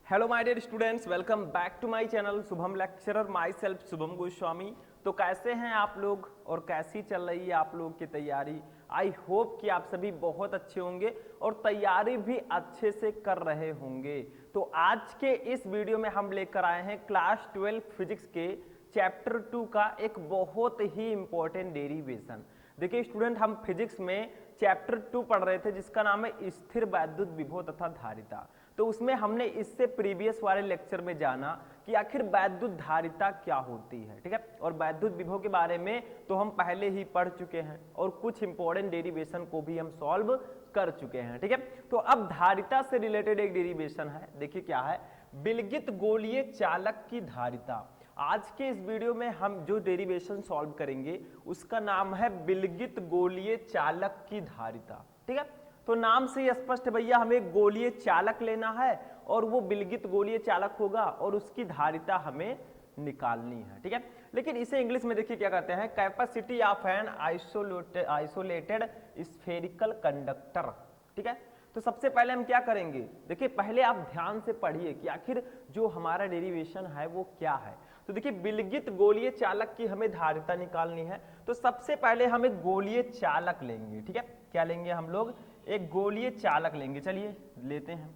Hello my dear students, welcome back to my channel Shubham lecturer, myself Shubham Goswami. तो कैसे हैं आप लोग और कैसी चल रही है आप लोग की तैयारी। आई होप कि आप सभी बहुत अच्छे होंगे और तैयारी भी अच्छे से कर रहे होंगे। तो आज के इस वीडियो में हम लेकर आए हैं क्लास 12 फिजिक्स के चैप्टर 2 का एक बहुत ही इंपॉर्टेंट डेरिवेशन। देखिए स्टूडेंट, हम फिजिक्स में चैप्टर 2 पढ़ रहे थे जिसका नाम है स्थिर वैद्युत विभव तथा धारिता। तो उसमें हमने इससे प्रीवियस वाले लेक्चर में जाना कि आखिर वैद्युत धारिता क्या होती है, ठीक है। और वैद्युत विभव के बारे में तो हम पहले ही पढ़ चुके हैं और कुछ इंपॉर्टेंट डेरिवेशन को भी हम सॉल्व कर चुके हैं, ठीक है। तो अब धारिता से रिलेटेड एक डेरिवेशन है, देखिए क्या है, विलगित गोलीय चालक की धारिता। आज के इस वीडियो में हम जो डेरिवेशन सॉल्व करेंगे उसका नाम है विलगित गोलीय चालक की धारिता, ठीक है। तो नाम से ही स्पष्ट है भैया, हमें गोलीय चालक लेना है और वो विलगित गोलीय चालक होगा और उसकी धारिता हमें निकालनी है, ठीक है। लेकिन इसे इंग्लिश में देखिए क्या कहते हैं, capacity of an isolated spherical conductor, ठीक है। तो सबसे पहले हम क्या करेंगे, देखिए पहले आप ध्यान से पढ़िए कि आखिर जो हमारा डेरिवेशन है वो क्या है। तो देखिए विलगित गोलीय चालक की हमें धारिता निकालनी है, तो सबसे पहले हम एक गोलीय चालक लेंगे, ठीक है। क्या लेंगे हम लोग, एक गोलीय चालक लेंगे। चलिए लेते हैं।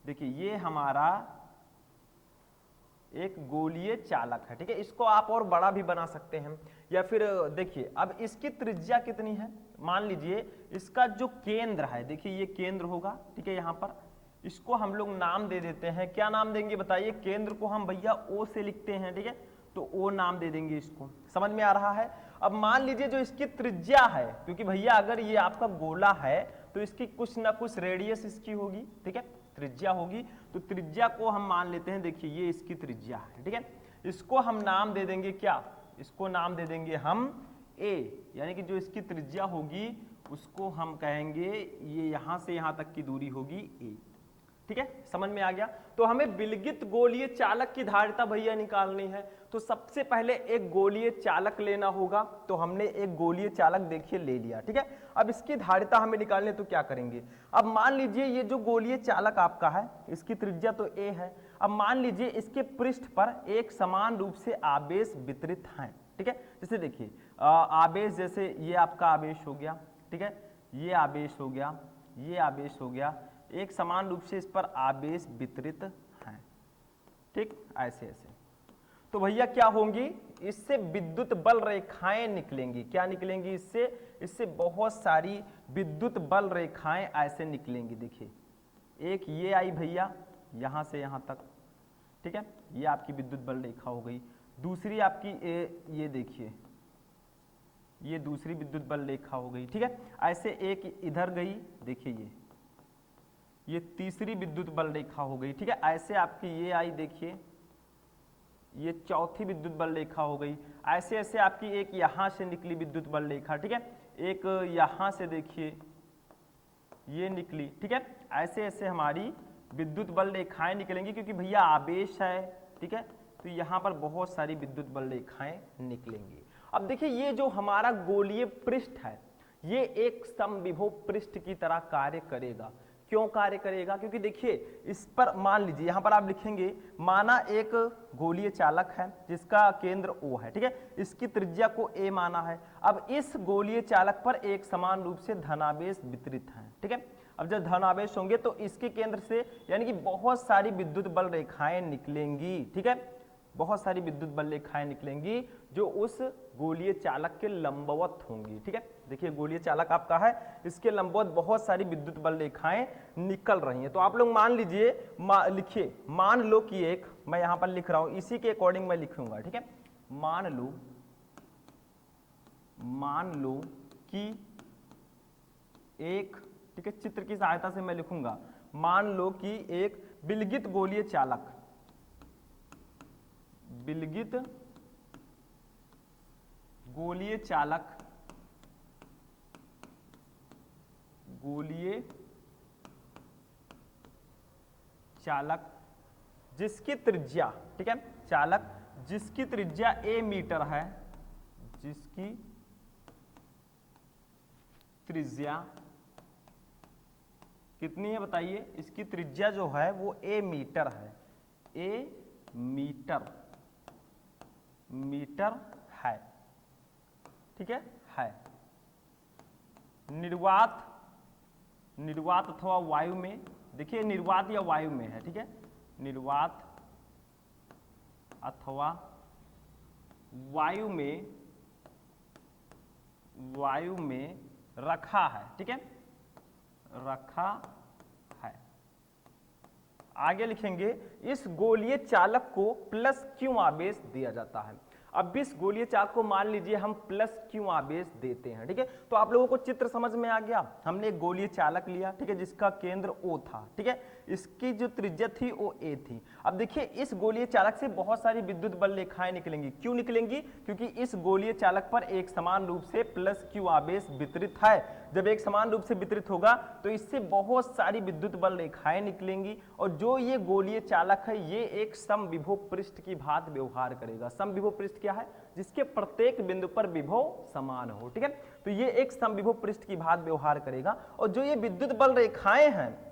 देखिए ये हमारा एक गोलीय चालक है, ठीक है। इसको आप और बड़ा भी बना सकते हैं या फिर देखिए अब इसकी त्रिज्या कितनी है, मान लीजिए इसका जो केंद्र है, देखिए ये केंद्र होगा, ठीक है। यहाँ पर इसको हम लोग नाम दे देते हैं, क्या नाम देंगे बताइए, केंद्र को हम भैया ओ से लिखते हैं, ठीक है। तो ओ नाम दे देंगे इसको, समझ में आ रहा है। अब मान लीजिए जो इसकी त्रिज्या है, क्योंकि भैया अगर ये आपका गोला है तो इसकी कुछ ना कुछ रेडियस इसकी होगी, ठीक है, त्रिज्या होगी। तो त्रिज्या को हम मान लेते हैं, देखिए ये इसकी त्रिज्या है, ठीक है। इसको हम नाम दे देंगे क्या, इसको नाम दे देंगे हम ए, यानी कि जो इसकी त्रिज्या होगी उसको हम कहेंगे ये यहां से यहां तक की दूरी होगी ए, ठीक है, समझ में आ गया। तो हमें विलगित गोलीय चालक की धारिता भैया निकालनी है, तो सबसे पहले एक गोलीय चालक लेना होगा। तो हमने एक गोलीय चालक देखिए ले लिया, ठीक है। अब इसकी धारिता हमें निकालनी है, तो क्या करेंगे, अब मान लीजिए ये जो गोलीय चालक आपका है इसकी त्रिज्या तो ए है। अब मान लीजिए इसके पृष्ठ पर एक समान रूप से आवेश वितरित हैं, ठीक है। जैसे देखिए आवेश, जैसे ये आपका आवेश हो गया, ठीक है, ये आवेश हो गया, ये आवेश हो गया, एक समान रूप से इस पर आवेश वितरित हैं, ठीक, ऐसे ऐसे। तो भैया क्या होंगी, इससे विद्युत बल रेखाएं निकलेंगी, क्या निकलेंगी इससे, इससे बहुत सारी विद्युत बल रेखाएं ऐसे निकलेंगी। देखिए एक ये आई भैया यहां से यहां तक, ठीक है, ये आपकी विद्युत बल रेखा हो गई। दूसरी आपकी ये देखिए ये दूसरी विद्युत बल रेखा हो गई, ठीक है। ऐसे एक इधर गई, देखिए ये तीसरी विद्युत बल रेखा हो गई, ठीक है। ऐसे आपकी ये आई, देखिए ये चौथी विद्युत बल रेखा हो गई। ऐसे ऐसे आपकी एक यहां से निकली विद्युत बल रेखा, ठीक है, एक यहां से देखिए ये निकली, ठीक है। ऐसे ऐसे हमारी विद्युत बल रेखाएं निकलेंगी, क्योंकि भैया आवेश है, ठीक है, तो यहां पर बहुत सारी विद्युत बल रेखाएं निकलेंगी। अब देखिए ये जो हमारा गोलीय पृष्ठ है ये एक समविभव पृष्ठ की तरह कार्य करेगा। क्यों कार्य करेगा, क्योंकि देखिए इस पर मान लीजिए यहां पर आप लिखेंगे, माना एक गोलीय चालक है जिसका केंद्र O है, ठीक है, इसकी त्रिज्या को A माना है। अब इस गोलीय चालक पर एक समान रूप से धनावेश वितरित है, ठीक है। अब जब धनावेश होंगे तो इसके केंद्र से यानी कि बहुत सारी विद्युत बल रेखाएं निकलेंगी, ठीक है, बहुत सारी विद्युत बल रेखाएं निकलेंगी जो उस गोलीय चालक के लंबवत होंगी, ठीक है। देखिए गोलीय चालक आपका है, इसके लंबवत बहुत सारी विद्युत बल रेखाएं निकल रही हैं। तो आप लोग मान लीजिए, लिखिए, मान लो कि एक, मैं यहां पर लिख रहा हूं, इसी के अकॉर्डिंग मैं लिखूंगा, ठीक है। मान लो कि एक, ठीक है, चित्र की सहायता से मैं लिखूंगा, मान लो कि एक विलगित गोलीय चालक, विलगित गोलीय चालक, गोलीय चालक जिसकी त्रिज्या, ठीक है, चालक जिसकी त्रिज्या a मीटर है, जिसकी त्रिज्या कितनी है बताइए, इसकी त्रिज्या जो है वो a मीटर है, मीटर है, ठीक है। निर्वात अथवा वायु में, देखिए निर्वात या वायु में है, ठीक है, निर्वात अथवा वायु में रखा है, ठीक है, रखा है। आगे लिखेंगे इस गोलीय चालक को प्लस क्यों आवेश दिया जाता है। अब इस गोलीय चालक को मान लीजिए हम प्लस क्यों आवेश देते हैं, ठीक है। तो आप लोगों को चित्र समझ में आ गया। हमने एक गोलीय चालक लिया, ठीक है, जिसका केंद्र O था, ठीक है, इसकी जो त्रिज्या थी वो A थी। अब देखिए इस गोलीय चालक से बहुत सारी विद्युत बल रेखाएं निकलेंगी। क्यों निकलेंगी? क्योंकि इस गोलीय चालक पर एक समान रूप से प्लस क्यू आवेश वितरित है। जब एक समान रूप से वितरित होगा तो इससे बहुत सारी विद्युत बल रेखाएं निकलेंगी, और जो ये गोलीय चालक है ये एक समविभव पृष्ठ की भांति व्यवहार करेगा। समविभव पृष्ठ क्या है? जिसके प्रत्येक बिंदु पर विभव समान हो, ठीक है। तो ये एक समविभव पृष्ठ की भांति व्यवहार करेगा, और जो ये विद्युत बल रेखाएं हैं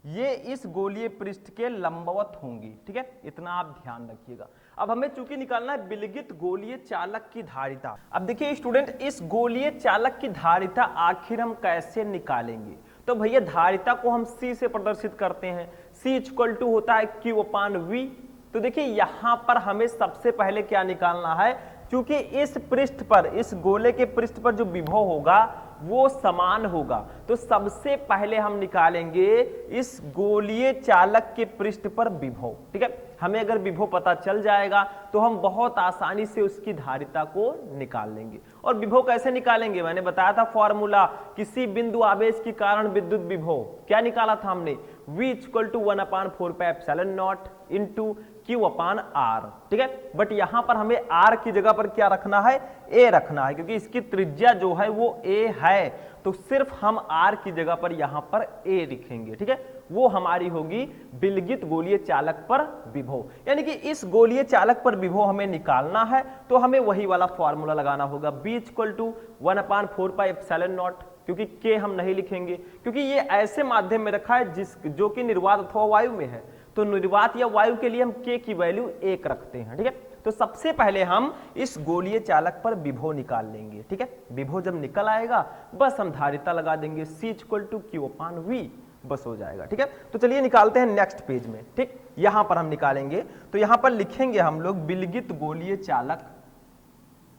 ये इस गोलीय पृष्ठ के लंबवत होंगी, ठीक है, इतना आप ध्यान रखिएगा। अब हमें चूंकि निकालना है विलगित गोलीय चालक की धारिता। अब देखिए स्टूडेंट, इस गोलीय चालक की धारिता आखिर हम कैसे निकालेंगे? तो भैया धारिता को हम C से प्रदर्शित करते हैं। C इक्वल टू होता है Q/V। तो देखिए यहां पर हमें सबसे पहले क्या निकालना है, क्योंकि इस पृष्ठ पर, इस गोले के पृष्ठ पर जो विभव होगा वो समान होगा, तो सबसे पहले हम निकालेंगे इस गोलीय चालक के पृष्ठ पर विभव, ठीक है। हमें अगर विभव पता चल जाएगा तो हम बहुत आसानी से उसकी धारिता को निकाल लेंगे। और विभव कैसे निकालेंगे? मैंने बताया था फॉर्मूला, किसी बिंदु आवेश के कारण विद्युत विभव क्या निकाला था हमने, V equal to 1/4πε0 into Q/R, ठीक है। बट यहां पर हमें R की जगह पर क्या रखना है, A रखना है, क्योंकि इसकी त्रिज्या जो है वो A है, तो सिर्फ हम R की जगह पर यहां पर A लिखेंगे, ठीक है। वो हमारी होगी विलगित गोलीय चालक पर विभव। यानी कि इस गोलीय चालक पर विभव हमें निकालना है तो हमें वही वाला फॉर्मूला लगाना होगा, B इक्वल टू 1/4πε0, क्योंकि K हम नहीं लिखेंगे क्योंकि ये ऐसे माध्यम में रखा है जो कि निर्वात अथवा वायु में है। तो निर्वात या वायु के लिए हम K की वैल्यू 1 रखते हैं, ठीक है। तो सबसे पहले हम इस गोलीय चालक पर विभव निकाल लेंगे, ठीक है। विभव जब निकल आएगा बस हम धारिता लगा देंगे, C इक्वल टू Q/V, बस हो जाएगा, ठीक है। तो चलिए निकालते हैं नेक्स्ट पेज में, ठीक। यहां पर हम निकालेंगे तो यहां पर लिखेंगे हम लोग विलगित गोलीय चालक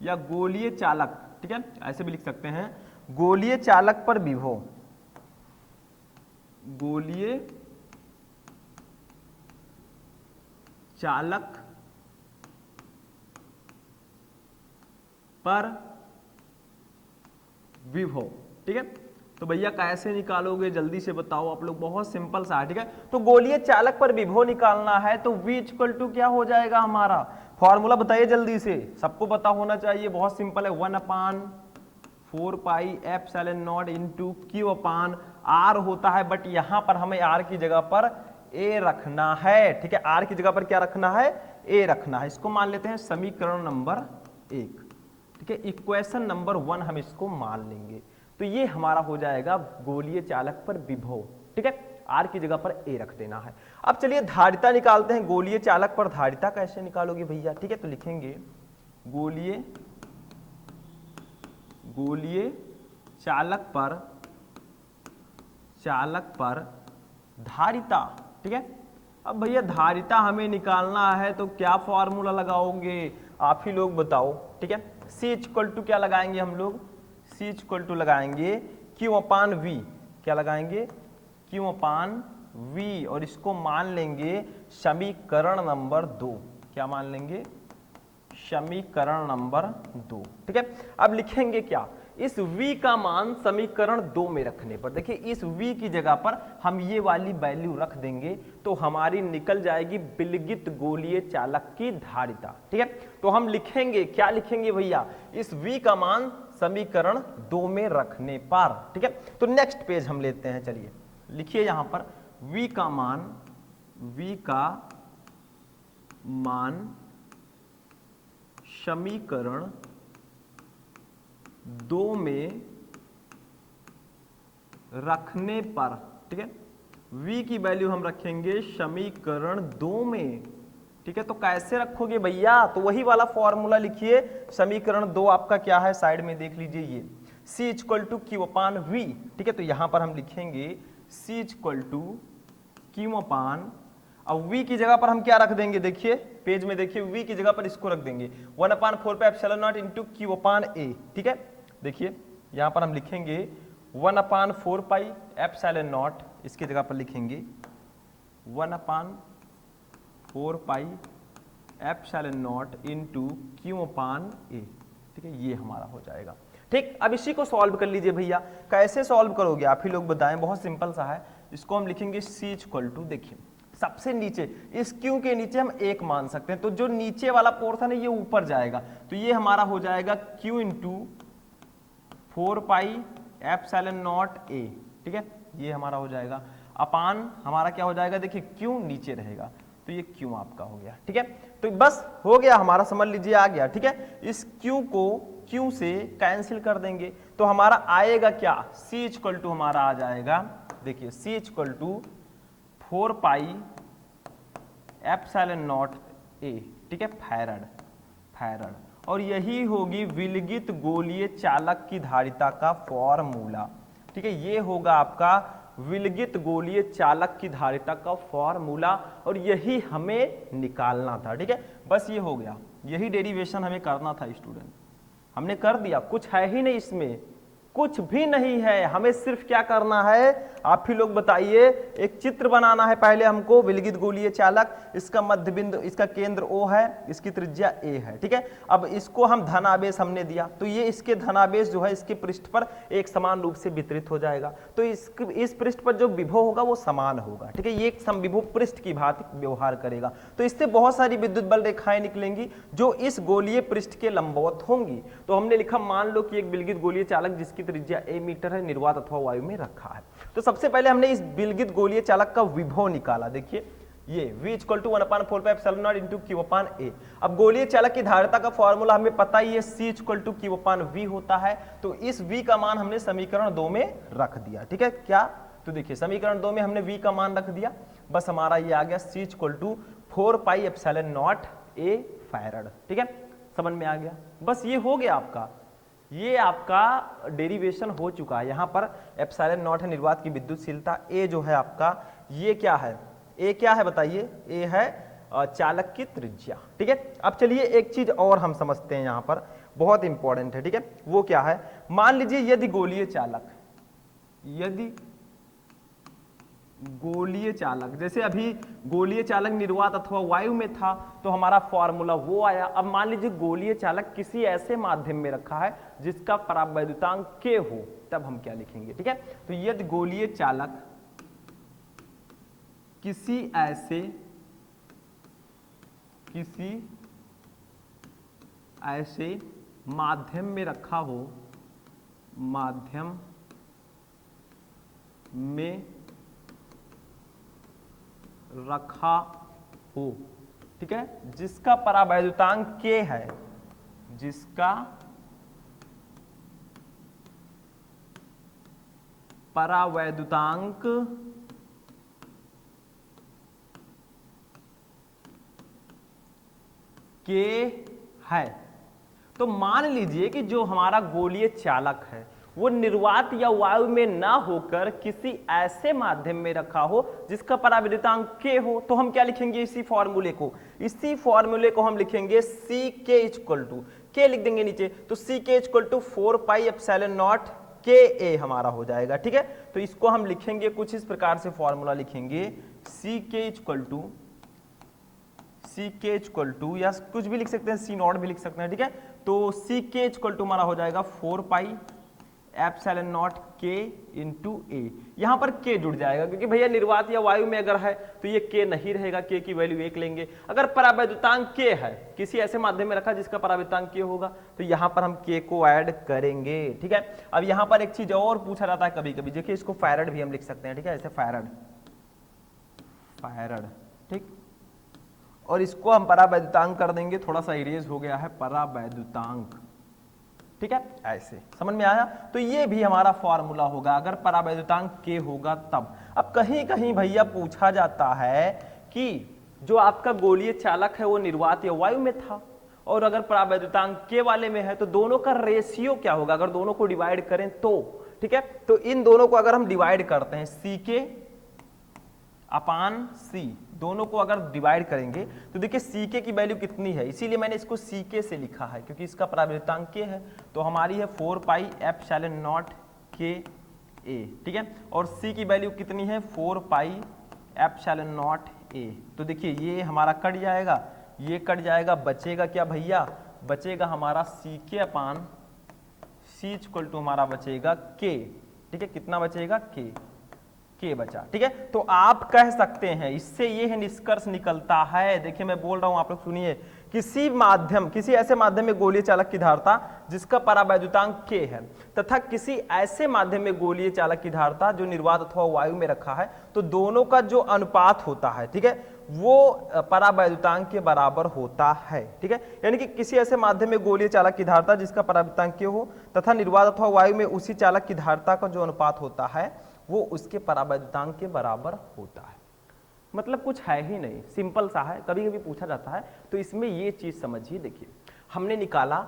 या गोलीय चालक, ठीक है, ऐसे भी लिख सकते हैं, गोलीय चालक पर विभव, गोलीय चालक पर विभव, ठीक है। तो भैया कैसे निकालोगे जल्दी से बताओ आप लोग, बहुत सिंपल सा है, ठीक है। तो गोलीय चालक पर विभव निकालना है तो V इक्वल टू क्या हो जाएगा हमारा, फॉर्मूला बताइए जल्दी से, सबको पता होना चाहिए, बहुत सिंपल है, 1/4πε0 इंटू Q/R होता है, बट यहां पर हमें R की जगह पर A रखना है, ठीक है। R की जगह पर क्या रखना है, A रखना है। इसको मान लेते हैं समीकरण नंबर 1, ठीक है, इक्वेशन नंबर 1 हम इसको मान लेंगे। तो ये हमारा हो जाएगा गोलीय चालक पर विभव, ठीक है। R की जगह पर A रख देना है। अब चलिए धारिता निकालते हैं। गोलीय चालक पर धारिता कैसे निकालोगे भैया, ठीक है। तो लिखेंगे गोलीय चालक पर धारिता, ठीक है। अब भैया धारिता हमें निकालना है तो क्या फॉर्मूला लगाओगे, आप ही लोग बताओ, ठीक है। C इक्वल टू क्या लगाएंगे हम लोग, C इक्वल टू लगाएंगे Q/V, क्या लगाएंगे, Q/V, और इसको मान लेंगे समीकरण नंबर 2, क्या मान लेंगे, समीकरण नंबर 2, ठीक है। अब लिखेंगे क्या, इस V का मान समीकरण 2 में रखने पर, देखिए इस V की जगह पर हम ये वाली वैल्यू रख देंगे तो हमारी निकल जाएगी विलगित गोलीय चालक की धारिता, ठीक है। तो हम लिखेंगे, क्या लिखेंगे भैया, इस V का मान समीकरण 2 में रखने पर, ठीक है। तो नेक्स्ट पेज हम लेते हैं, चलिए लिखिए यहां पर V का मान समीकरण 2 में रखने पर, ठीक है। V की वैल्यू हम रखेंगे समीकरण 2 में, ठीक है, तो कैसे रखोगे भैया, तो वही वाला फॉर्मूला लिखिए। समीकरण 2 आपका क्या है, साइड में देख लीजिए, ये C equal to Q upon V. ठीक है, तो यहां पर हम लिखेंगे C equal to Q upon, अब v की जगह पर हम क्या रख देंगे, देखिए पेज में देखिए, v की जगह पर इसको रख देंगे 1/4 पे epsilon nought into Q upon A. ठीक है, देखिए यहां पर हम लिखेंगे 1/4 पाई एप्सिलॉन नॉट, इसकी जगह पर लिखेंगे 1/4 pi epsilon nought into Q upon A. ठीक है, ये हमारा हो जाएगा। ठीक, अब इसी को सॉल्व कर लीजिए भैया। कैसे सॉल्व करोगे आप ही लोग बताएं, बहुत सिंपल सा है। इसको हम लिखेंगे C इक्वल टू, देखिए सबसे नीचे इस क्यू के नीचे हम 1 मान सकते हैं, तो जो नीचे वाला पोर्शन है ये ऊपर जाएगा, तो ये हमारा हो जाएगा Q into 4 pi epsilon nought A. ठीक है, ये हमारा हो जाएगा अपान हमारा क्या हो जाएगा, देखिए Q नीचे रहेगा, तो ये Q आपका हो गया। ठीक है, तो बस हो गया हमारा, समझ लीजिए आ गया। ठीक है, इस Q को Q से कैंसिल कर देंगे, तो हमारा आएगा क्या, C इक्वल टू हमारा आ जाएगा, देखिए C equal to 4 pi epsilon nought A. ठीक है, फैरड, और यही होगी विलगित गोलीय चालक की धारिता का फॉर्मूला। ठीक है, ये होगा आपका विलगित गोलीय चालक की धारिता का फॉर्मूला, और यही हमें निकालना था। ठीक है, बस ये हो गया, यही डेरिवेशन हमें करना था स्टूडेंट, हमने कर दिया। कुछ है ही नहीं इसमें, कुछ भी नहीं है, हमें सिर्फ क्या करना है, आप ही लोग बताइए, एक चित्र बनाना है पहले हमको, विलगित गोलीय चालक, इसका मध्य बिंदु, इसका केंद्र O है, इसकी त्रिज्या A है। ठीक है, अब इसको हम धनावेश हमने दिया, तो ये इसके धनावेश जो है इसके पृष्ठ पर एक समान रूप से वितरित हो जाएगा, तो इस पृष्ठ पर जो विभव होगा वो समान होगा। ठीक है, ये एक समविभव पृष्ठ की भांति व्यवहार करेगा, तो इससे बहुत सारी विद्युत बल रेखाएं निकलेंगी जो इस गोलीय पृष्ठ के लंबवत होंगी। तो हमने लिखा, मान लो कि एक विलगित गोलीय चालक जिसकी त्रिज्या a मीटर है, निर्वात अथवा वायु में रखा है। तो सबसे पहले हमने इस विलगित गोलीय चालक का विभव निकाला, देखिए ये v इक्वल टू 1/4 पे epsilon nought into Q upon ए। अब गोलीय चालक की धारिता का फॉर्मूला हमें पता ही है, C equal to Q upon V होता है, तो इस v का मान हमने समीकरण 2 में रख दिया। ठीक है, क्या, तो देखिए समीकरण 2 में हमने v का मान रख दिया, बस हमारा ये आ गया C equal to 4 pi epsilon nought A farad. ठीक है, समझ में आ गया, बस ये हो गया आपका, ये आपका डेरिवेशन हो चुका है। यहां पर एप्सिलॉन नॉट है निर्वात की विद्युतशीलता, ए जो है आपका, ये क्या है, ए क्या है बताइए, ए है चालक की त्रिज्या। ठीक है, अब चलिए एक चीज और हम समझते हैं, यहां पर बहुत इंपॉर्टेंट है। ठीक है, वो क्या है, मान लीजिए यदि गोलीय चालक, जैसे अभी गोलीय चालक निर्वात अथवा वायु में था, तो हमारा फॉर्मूला वो आया। अब मान लीजिए गोलीय चालक किसी ऐसे माध्यम में रखा है जिसका परावैद्युतांक k हो, तब हम क्या लिखेंगे। ठीक है, तो यदि गोलीय चालक किसी ऐसे माध्यम में रखा हो, माध्यम में रखा हो, ठीक है, जिसका परावैद्युतांक k है, जिसका परावैद्युतांक k है, तो मान लीजिए कि जो हमारा गोलीय चालक है वो निर्वात या वायु में ना होकर किसी ऐसे माध्यम में रखा हो जिसका परावैद्युतांक k हो, तो हम क्या लिखेंगे, इसी फॉर्मूले को हम लिखेंगे Ck इक्वल टू, k लिख देंगे नीचे, तो Ck equal to 4 pi epsilon nought Ka हमारा हो जाएगा। ठीक है, तो इसको हम लिखेंगे कुछ इस प्रकार से, फॉर्मूला लिखेंगे Ck इक्वल टू, या कुछ भी लिख सकते हैं, C नॉट भी लिख सकते हैं। ठीक है, तो Ck इक्वल टू हमारा हो जाएगा 4 pi epsilon nought k into A. यहां पर k जुड़ जाएगा क्योंकि भैया निर्वात या वायु में अगर है तो ये k नहीं रहेगा, k की वैल्यू 1 लेंगे। अगर परावैद्युतांक k है, किसी ऐसे माध्यम में रखा जिसका परावैद्युतांक k होगा, तो यहां पर हम k को ऐड करेंगे। ठीक है, अब यहां पर एक चीज और पूछा जाता है कभी कभी, देखिए इसको फैरड भी हम लिख सकते हैं। ठीक है, ऐसे फैरड, ठीक, और इसको हम परावैद्युतांक कर देंगे, थोड़ा सा इरेज हो गया है परावैद्युतांक। ठीक है, ऐसे समझ में आया, तो ये भी हमारा फॉर्मूला होगा अगर परावैद्युतांक k होगा तब। अब कहीं कहीं भैया पूछा जाता है कि जो आपका गोलीय चालक है वो निर्वात या वायु में था, और अगर परावैद्युतांक के वाले में है तो दोनों का रेशियो क्या होगा, अगर दोनों को डिवाइड करें तो, ठीक है। तो इन दोनों को अगर हम डिवाइड करते हैं सी के अपान सी, दोनों को अगर डिवाइड करेंगे तो देखिए सी के की वैल्यू कितनी है, इसीलिए मैंने इसको सी के से लिखा है क्योंकि इसका परावैद्युतांक के है, तो हमारी है 4 पाई एप्सिलॉन नॉट के ए, ठीक है। और सी की वैल्यू कितनी है 4 पाई एप्सिलॉन नॉट ए। तो देखिए ये हमारा कट जाएगा, ये कट जाएगा, बचेगा क्या भैया, बचेगा हमारा सी के अपान सी इक्वल टू हमारा बचेगा के, ठीक है। कितना बचेगा के बचा, ठीक है। तो आप कह सकते हैं, इससे यह निष्कर्ष निकलता है, देखिए मैं बोल रहा हूं आप लोग सुनिए, किसी ऐसे माध्यम में गोलीय चालक की धारता जिसका परावैद्युतांक के है तथा किसी ऐसे माध्यम में गोलीय चालक की धारता जो निर्वात अथवा वायु में रखा है, तो दोनों का जो अनुपात होता है, ठीक है, वो परावैद्युतांक के बराबर होता है, ठीक है। यानी कि किसी ऐसे माध्यम में गोलीय चालक की धारता जिसका परावैद्युतांक के हो तथा निर्वात अथवा वायु में उसी चालक की धारता का जो अनुपात होता है वो उसके परावैद्युतांक के बराबर होता है। मतलब कुछ है ही नहीं, सिंपल सा है, कभी कभी पूछा जाता है, तो इसमें ये चीज समझिए। देखिए हमने निकाला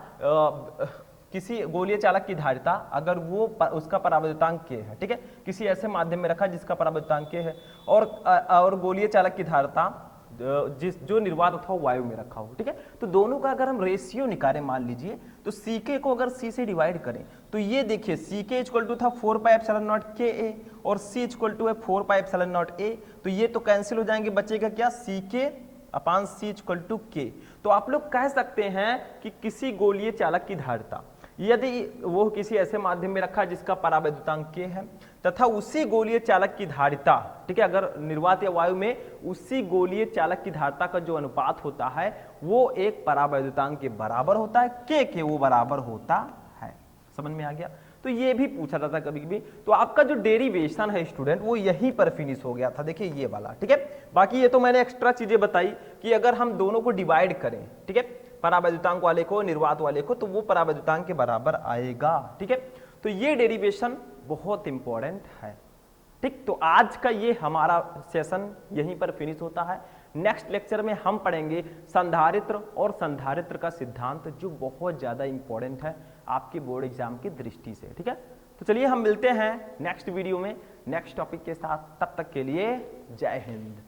किसी गोलीय चालक की धारिता अगर वो उसका परावैद्युतांक के है, ठीक है, किसी ऐसे माध्यम में रखा जिसका परावैद्युतांक के है, और गोलीय चालक की धारिता जो निर्वात अथवा वायु में रखा हो, ठीक है। तो दोनों का अगर हम रेशियो निकालें, मान लीजिए तो सी के को अगर सी से डिवाइड करें तो ये देखिए सी के इक्वल टू था 4 पाई एप्सिलॉन नॉट के ए और सी इक्वल टू है 4 पाई एप्सिलॉन नॉट ए, तो ये तो कैंसिल हो जाएंगे, बचेगा क्या सी के अपान सी इक्वल टू के। तो आप लोग कह सकते हैं कि किसी गोलीय चालक की धारिता यदि वो किसी ऐसे माध्यम में रखा जिसका परावैद्युतांक के है तथा उसी गोलीय चालक की धारिता, ठीक है, अगर निर्वात या वायु में उसी गोलीय चालक की धारिता का जो अनुपात होता है वो एक परावैद्युतांक के बराबर होता है, के वो बराबर होता है। समझ में आ गया। तो ये भी पूछा जाता है कभी कभी, तो आपका जो डेरिवेशन है स्टूडेंट वो यहीं पर फिनिश हो गया था, देखिए ये वाला, ठीक है। बाकी ये तो मैंने एक्स्ट्रा चीजें बताई कि अगर हम दोनों को डिवाइड करें, ठीक है, परावैद्युतांक वाले को निर्वात वाले को, तो वो परावैद्युतांक के बराबर आएगा, ठीक है। तो ये डेरिवेशन बहुत इंपॉर्टेंट है, ठीक। तो आज का ये हमारा सेशन यहीं पर फिनिश होता है। नेक्स्ट लेक्चर में हम पढ़ेंगे संधारित्र और संधारित्र का सिद्धांत, जो बहुत ज्यादा इंपॉर्टेंट है आपके बोर्ड एग्जाम की दृष्टि से, ठीक है। तो चलिए हम मिलते हैं नेक्स्ट वीडियो में नेक्स्ट टॉपिक के साथ, तब तक के लिए जय हिंद।